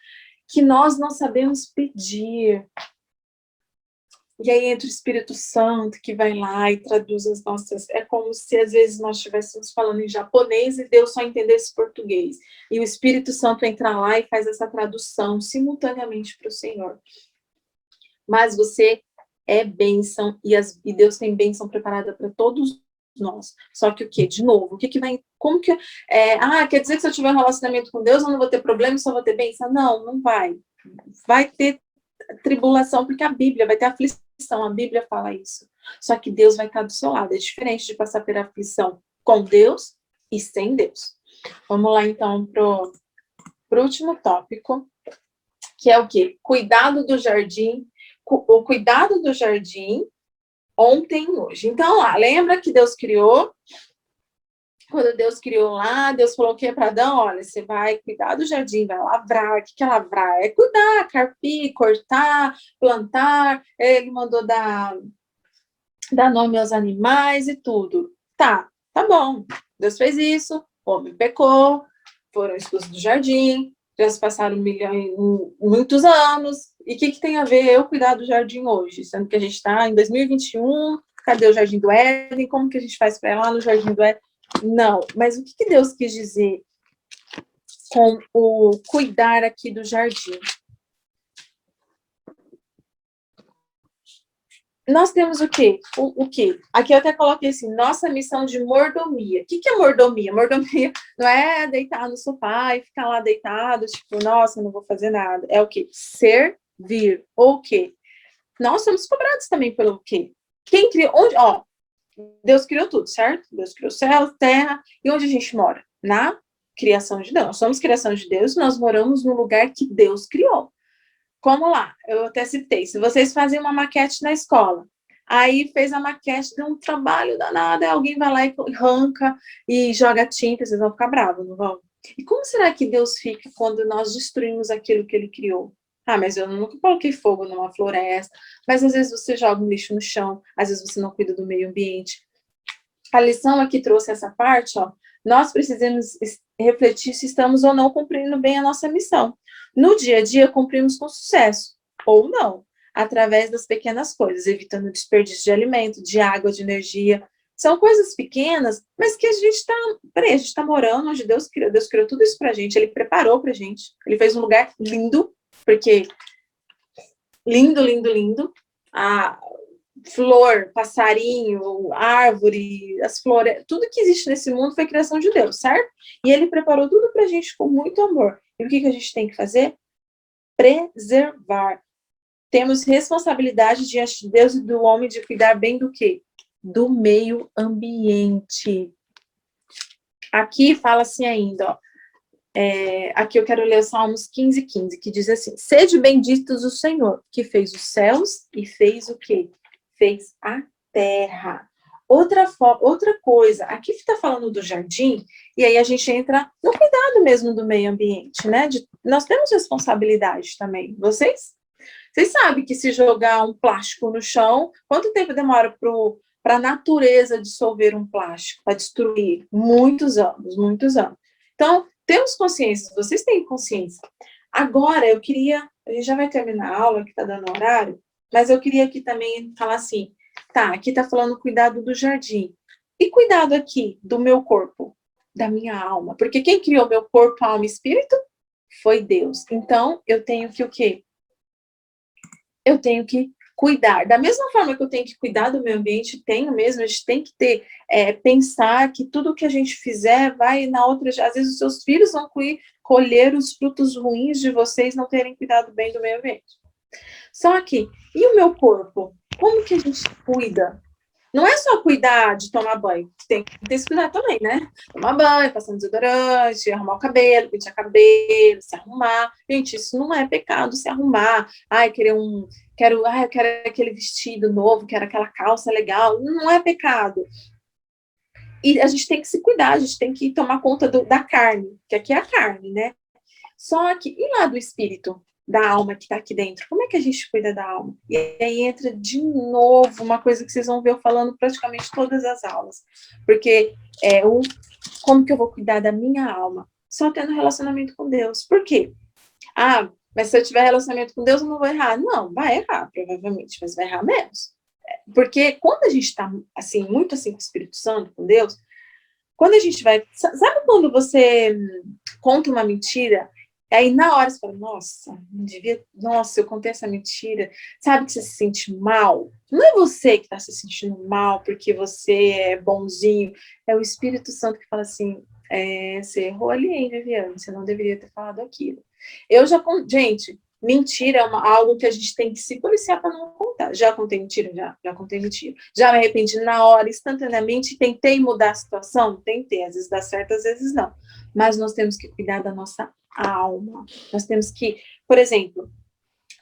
que nós não sabemos pedir. E aí entra o Espírito Santo que vai lá e traduz as nossas... É como se às vezes nós estivéssemos falando em japonês e Deus só entendesse português. E o Espírito Santo entra lá e faz essa tradução simultaneamente para o Senhor. Mas você é bênção e Deus tem bênção preparada para todos nós. Só que o quê? De novo, o que que vai... Como que... quer dizer que se eu tiver um relacionamento com Deus eu não vou ter problema e só vou ter bênção? Não, não vai. Vai ter tribulação, porque a Bíblia vai ter aflição, a Bíblia fala isso. Só que Deus vai estar do seu lado. É diferente de passar por aflição com Deus e sem Deus. Vamos lá, então, pro último tópico, que é o quê? Cuidado do jardim, o cuidado do jardim ontem e hoje. Então, lá, lembra que Deus criou? Quando Deus criou lá, Deus falou o que para Adão? Olha, você vai cuidar do jardim, vai lavrar. O que é lavrar? É cuidar, carpir, cortar, plantar. Ele mandou dar nome aos animais e tudo. Tá bom. Deus fez isso, o homem pecou, foram expulsos do jardim, já se passaram muitos anos. E o que tem a ver eu cuidar do jardim hoje? Sendo que a gente está em 2021, cadê o Jardim do Éden? Como que a gente faz para ir lá no Jardim do Éden? Não, mas o que Deus quis dizer com o cuidar aqui do jardim? Nós temos o quê? O quê? Aqui eu até coloquei assim, nossa missão de mordomia. O que é mordomia? Mordomia não é deitar no sofá e ficar lá deitado, tipo, nossa, não vou fazer nada. É o quê? Servir. Ou o quê? Nós somos cobrados também pelo quê? Quem criou? Onde? Ó, Deus criou tudo, certo? Deus criou céu, terra. E onde a gente mora? Na criação de Deus. Nós somos criação de Deus, nós moramos no lugar que Deus criou. Como lá, eu até citei, se vocês fazem uma maquete na escola, aí fez a maquete, deu um trabalho danado, aí alguém vai lá e arranca e joga tinta, vocês vão ficar bravos, não vão? E como será que Deus fica quando nós destruímos aquilo que ele criou? Mas eu nunca coloquei fogo numa floresta, mas às vezes você joga um lixo no chão, às vezes você não cuida do meio ambiente. A lição aqui trouxe essa parte, ó, nós precisamos refletir se estamos ou não cumprindo bem a nossa missão. No dia a dia, cumprimos com sucesso, ou não, através das pequenas coisas, evitando desperdício de alimento, de água, de energia. São coisas pequenas, mas que a gente está morando onde Deus criou tudo isso pra gente, ele preparou pra gente, ele fez um lugar lindo, porque lindo, lindo, lindo, flor, passarinho, árvore, as flores, tudo que existe nesse mundo foi criação de Deus, certo? E ele preparou tudo pra gente com muito amor. E o que a gente tem que fazer? Preservar. Temos responsabilidade diante de Deus e do homem de cuidar bem do quê? Do meio ambiente. Aqui fala assim ainda, ó. Aqui eu quero ler os Salmos 15:15, que diz assim: sede benditos o Senhor, que fez os céus e fez o quê? Fez a terra. Outra coisa, aqui está falando do jardim, e aí a gente entra no cuidado mesmo do meio ambiente, né? Nós temos responsabilidade também. Vocês sabem que se jogar um plástico no chão, quanto tempo demora para a natureza dissolver um plástico, para destruir? Muitos anos, muitos anos. Então, temos consciência, vocês têm consciência. Agora, a gente já vai terminar a aula, que está dando horário, mas eu queria aqui também falar assim, aqui está falando cuidado do jardim. E cuidado aqui do meu corpo, da minha alma. Porque quem criou meu corpo, alma e espírito? Foi Deus. Então, eu tenho que o quê? Eu tenho que cuidar. Da mesma forma que eu tenho que cuidar do meio ambiente, a gente tem que pensar que tudo que a gente fizer vai na outra... Às vezes os seus filhos vão colher os frutos ruins de vocês não terem cuidado bem do meio ambiente. Só que, e o meu corpo? Como que a gente cuida? Não é só cuidar de tomar banho, tem que ter esse cuidado também, né? Tomar banho, passar um desodorante, arrumar o cabelo, pentear cabelo, se arrumar. Gente, isso não é pecado, se arrumar. Eu quero aquele vestido novo, quero aquela calça legal. Não é pecado. E a gente tem que se cuidar, a gente tem que tomar conta da carne, que aqui é a carne, né? Só que, e lá do espírito? Da alma que está aqui dentro. Como é que a gente cuida da alma? E aí entra de novo uma coisa que vocês vão ver eu falando praticamente todas as aulas. Porque como que eu vou cuidar da minha alma? Só tendo relacionamento com Deus. Por quê? Mas se eu tiver relacionamento com Deus, eu não vou errar. Não, vai errar, provavelmente, mas vai errar menos. Porque quando a gente está, assim, muito assim com o Espírito Santo, com Deus, quando a gente vai... Sabe quando você conta uma mentira, aí na hora você fala, nossa, não devia... Nossa, eu contei essa mentira. Sabe que você se sente mal? Não é você que está se sentindo mal porque você é bonzinho. É o Espírito Santo que fala assim, você errou ali, hein, Viviane? Você não deveria ter falado aquilo. Eu já... Gente, mentira é algo que a gente tem que se policiar para não contar. Já contei mentira? Já contei mentira. Já me arrependi na hora, instantaneamente, tentei mudar a situação? Tentei. Às vezes dá certo, às vezes não. Mas nós temos que cuidar da nossa alma. Nós temos que, por exemplo,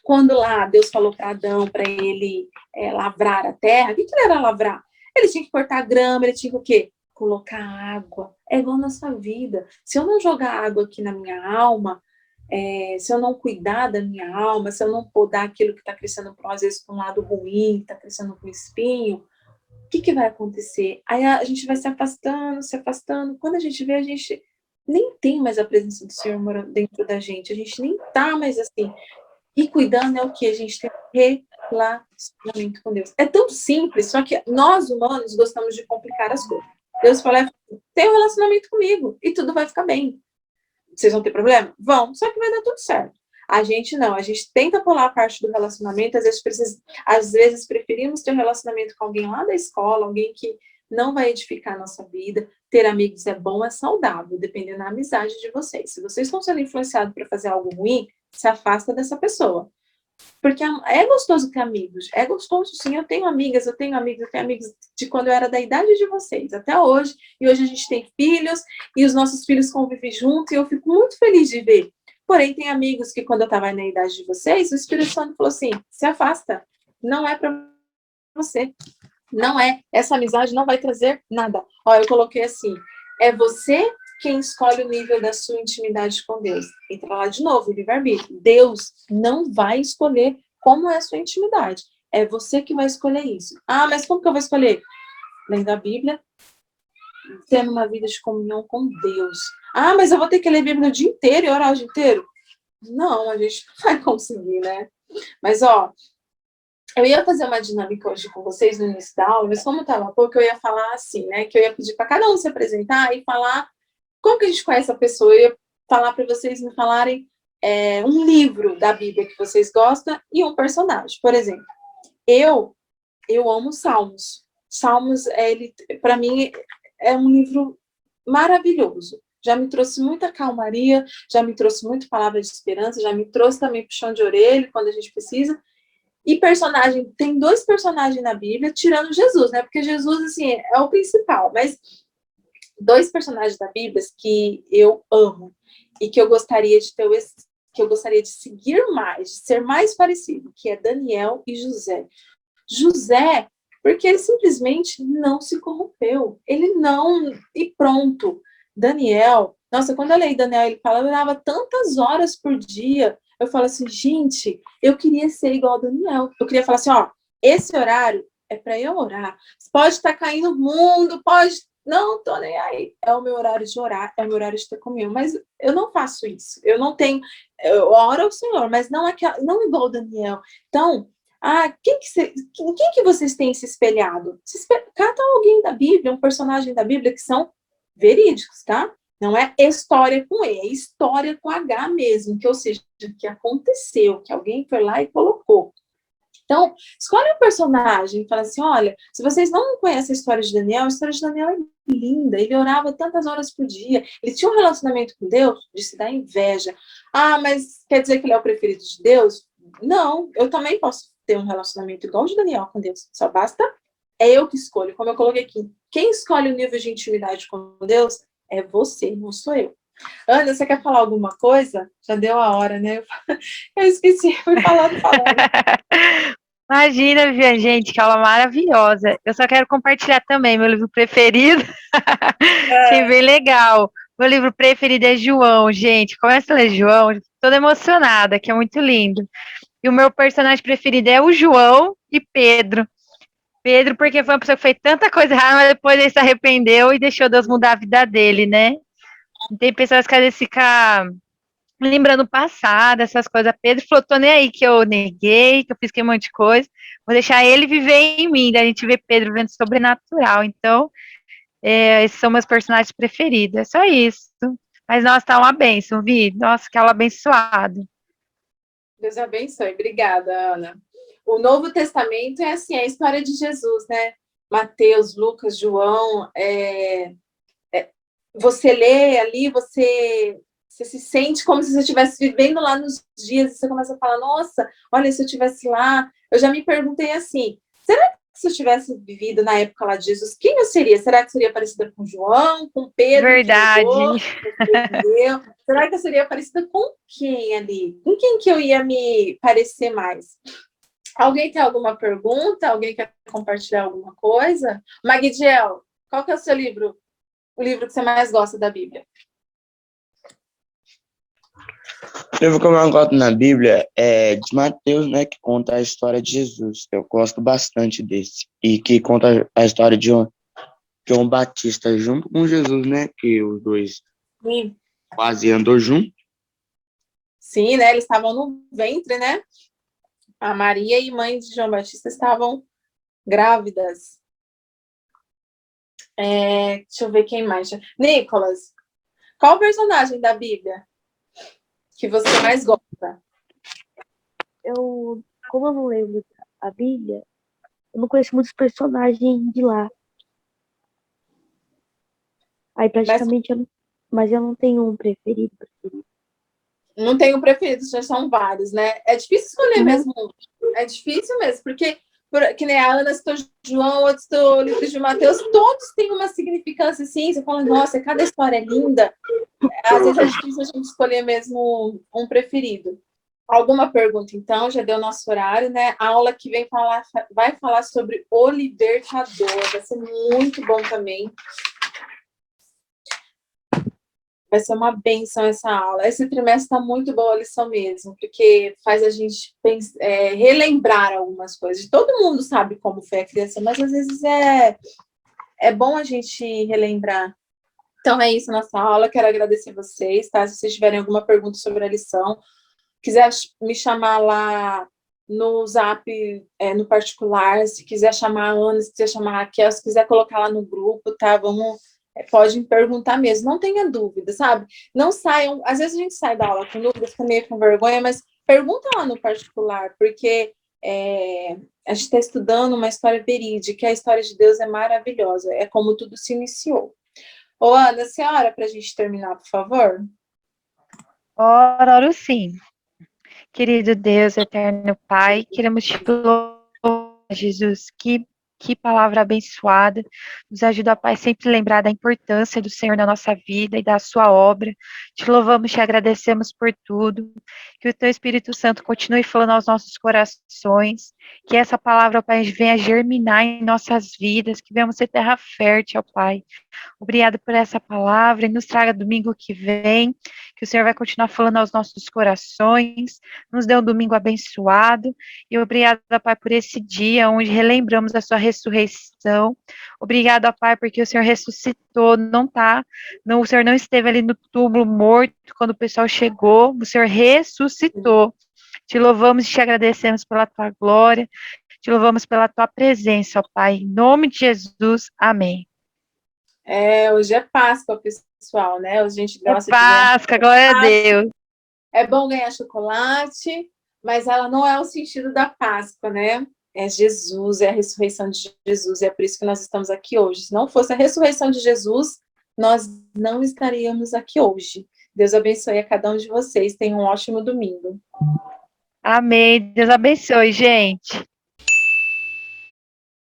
quando lá Deus falou para Adão, para ele lavrar a terra, o que era lavrar? Ele tinha que cortar grama, ele tinha que o quê? Colocar água. É igual na sua vida. Se eu não jogar água aqui na minha alma, se eu não cuidar da minha alma, se eu não podar aquilo que está crescendo, às vezes, para um lado ruim, está crescendo com espinho, o que vai acontecer? Aí a gente vai se afastando, se afastando. Quando a gente vê, a gente nem tem mais a presença do Senhor morando dentro da gente. A gente nem está mais assim. E cuidando é o que? A gente tem relacionamento com Deus. É tão simples, só que nós, humanos, gostamos de complicar as coisas. Deus fala, tem um relacionamento comigo e tudo vai ficar bem. Vocês vão ter problema? Vão, só que vai dar tudo certo. A gente não, a gente tenta pular a parte do relacionamento, às vezes preferimos ter um relacionamento com alguém lá da escola, alguém que não vai edificar a nossa vida. Ter amigos é bom, é saudável, dependendo da amizade de vocês. Se vocês estão sendo influenciados para fazer algo ruim, se afasta dessa pessoa. Porque é gostoso ter amigos, é gostoso sim, eu tenho amigos de quando eu era da idade de vocês, até hoje, e hoje a gente tem filhos, e os nossos filhos convivem juntos, e eu fico muito feliz de ver. Porém, tem amigos que quando eu estava na idade de vocês, o Espírito Santo falou assim, se afasta, não é para você, não é, essa amizade não vai trazer nada. Ó, eu coloquei assim, é você quem escolhe o nível da sua intimidade com Deus. Entra lá de novo, livre-arbítrio. Deus não vai escolher como é a sua intimidade. É você que vai escolher isso. Ah, mas como que eu vou escolher? Lendo a Bíblia, tendo uma vida de comunhão com Deus. Ah, mas eu vou ter que ler a Bíblia o dia inteiro e orar o dia inteiro? Não, a gente não vai conseguir, né? Mas, ó, eu ia fazer uma dinâmica hoje com vocês no início da aula, mas como estava pouco, eu ia falar assim, né? Que eu ia pedir para cada um se apresentar e falar como que a gente conhece a pessoa. Eu ia falar para vocês me falarem um livro da Bíblia que vocês gostam e um personagem. Por exemplo, eu amo Salmos. Salmos, para mim, é um livro maravilhoso. Já me trouxe muita calmaria, já me trouxe muita palavra de esperança, já me trouxe também puxão de orelha quando a gente precisa. E personagem, tem 2 personagens na Bíblia, tirando Jesus, né? Porque Jesus, assim, é o principal. Mas 2 personagens da Bíblia que eu amo e que eu gostaria de ter, que eu gostaria de seguir mais, de ser mais parecido, que é Daniel e José. José, porque ele simplesmente não se corrompeu. Ele não... E pronto. Daniel... Nossa, quando eu leio Daniel, ele fala, eu orava tantas horas por dia. Eu falo assim, gente, eu queria ser igual a Daniel. Eu queria falar assim, ó, esse horário é para eu orar. Pode estar caindo o mundo, pode... Não tô nem aí. É o meu horário de orar, é o meu horário de ter comigo. Mas eu não faço isso. Eu não tenho... Eu oro ao Senhor, mas não igual o Daniel. Então... quem que vocês têm se espelhado? Cata alguém da Bíblia, um personagem da Bíblia que são verídicos, tá? Não é história com E, é história com H mesmo, ou seja, que aconteceu, que alguém foi lá e colocou. Então, escolhe um personagem e fala assim, olha, se vocês não conhecem a história de Daniel é linda, ele orava tantas horas por dia, ele tinha um relacionamento com Deus de se dar inveja. Mas quer dizer que ele é o preferido de Deus? Não, eu também posso ter um relacionamento igual o de Daniel com Deus, só basta eu que escolho, como eu coloquei aqui. Quem escolhe o nível de intimidade com Deus é você, não sou eu. Ana, você quer falar alguma coisa? Já deu a hora, né? Eu esqueci, fui falando. Imagina, Viviane, gente, que aula maravilhosa. Eu só quero compartilhar também meu livro preferido. Achei bem legal. Meu livro preferido é João, gente. Começa a ler João, toda emocionada, que é muito lindo. E o meu personagem preferido é o João e Pedro. Pedro, porque foi uma pessoa que fez tanta coisa errada, mas depois ele se arrependeu e deixou Deus mudar a vida dele, né? Tem pessoas que às vezes ficam lembrando o passado, essas coisas. Pedro falou, tô nem aí que eu neguei, que eu fiz que um monte de coisa. Vou deixar ele viver em mim. Daí a gente vê Pedro vendo sobrenatural. Então, esses são meus personagens preferidos. É só isso. Mas, nossa, tá uma bênção, Vi. Nossa, que aula abençoada. Deus abençoe. Obrigada, Ana. O Novo Testamento é assim, é a história de Jesus, né? Mateus, Lucas, João. Você lê ali, você se sente como se você estivesse vivendo lá nos dias, e você começa a falar, nossa, olha, se eu estivesse lá, eu já me perguntei assim, será que se eu tivesse vivido na época lá de Jesus, quem eu seria? Será que eu seria parecida com João, com Pedro, que Verdade. negou, entendeu? Será que eu seria parecida com quem ali? Com quem que eu ia me parecer mais? Alguém tem alguma pergunta? Alguém quer compartilhar alguma coisa? Magdiel, qual que é o seu livro? O livro que você mais gosta da Bíblia? O livro que eu mais gosto na Bíblia é de Mateus, né, que conta a história de Jesus. Eu gosto bastante desse. E que conta a história de João Batista junto com Jesus, né, que os dois Sim, quase andou junto. sim, né? Eles estavam no ventre, né? A Maria e mãe de João Batista estavam grávidas. Deixa eu ver quem mais. Nicolas, qual o personagem da Bíblia que você mais gosta? Como eu não lembro a Bíblia, eu não conheço muitos personagens de lá. Aí praticamente mas eu não tenho um preferido. Não tenho preferido, já são vários, né? É difícil escolher Uhum. mesmo. É difícil mesmo, porque que nem a Ana citou João, outros citou o livro de Mateus, todos têm uma significância assim. Você fala, nossa, cada história é linda. Às vezes é difícil a gente escolher mesmo um preferido. Alguma pergunta, então? Já deu nosso horário, né? A aula que vem vai falar sobre o libertador. Vai ser muito bom também. Vai ser uma bênção essa aula. Esse trimestre está muito boa a lição mesmo, porque faz a gente relembrar algumas coisas. Todo mundo sabe como foi a criação, mas às vezes é bom a gente relembrar. Então é isso nossa aula. Quero agradecer vocês, tá? Se vocês tiverem alguma pergunta sobre a lição, quiser me chamar lá no Zap, no particular, se quiser chamar a Ana, se quiser chamar a Raquel, se quiser colocar lá no grupo, tá? Pode me perguntar mesmo, não tenha dúvida, sabe? Não saiam, às vezes a gente sai da aula com dúvidas, fica meio com vergonha, mas pergunta lá no particular, porque a gente está estudando uma história verídica, a história de Deus é maravilhosa, é como tudo se iniciou. Ô, Ana, você ora para a gente terminar, por favor? Oro sim. Querido Deus, eterno Pai, queremos te louvar, Jesus, que palavra abençoada. Nos ajuda, Pai, sempre lembrar da importância do Senhor na nossa vida e da sua obra. Te louvamos, te agradecemos por tudo. Que o teu Espírito Santo continue falando aos nossos corações. Que essa palavra, Pai, venha germinar em nossas vidas. Que venhamos ser terra fértil, Pai. Obrigado por essa palavra e nos traga domingo que vem, que o Senhor vai continuar falando aos nossos corações, nos dê um domingo abençoado e obrigado, Pai, por esse dia onde relembramos a sua ressurreição. Obrigado, Pai, porque o Senhor ressuscitou, o Senhor não esteve ali no túmulo morto quando o pessoal chegou, o Senhor ressuscitou. Te louvamos e te agradecemos pela tua glória, te louvamos pela tua presença, ó Pai, em nome de Jesus, amém. Hoje é Páscoa, pessoal, né? Hoje a gente gosta de Páscoa, glória a Deus. É bom ganhar chocolate, mas ela não é o sentido da Páscoa, né? É Jesus, é a ressurreição de Jesus, é por isso que nós estamos aqui hoje. Se não fosse a ressurreição de Jesus, nós não estaríamos aqui hoje. Deus abençoe a cada um de vocês. Tenham um ótimo domingo. Amém. Deus abençoe, gente.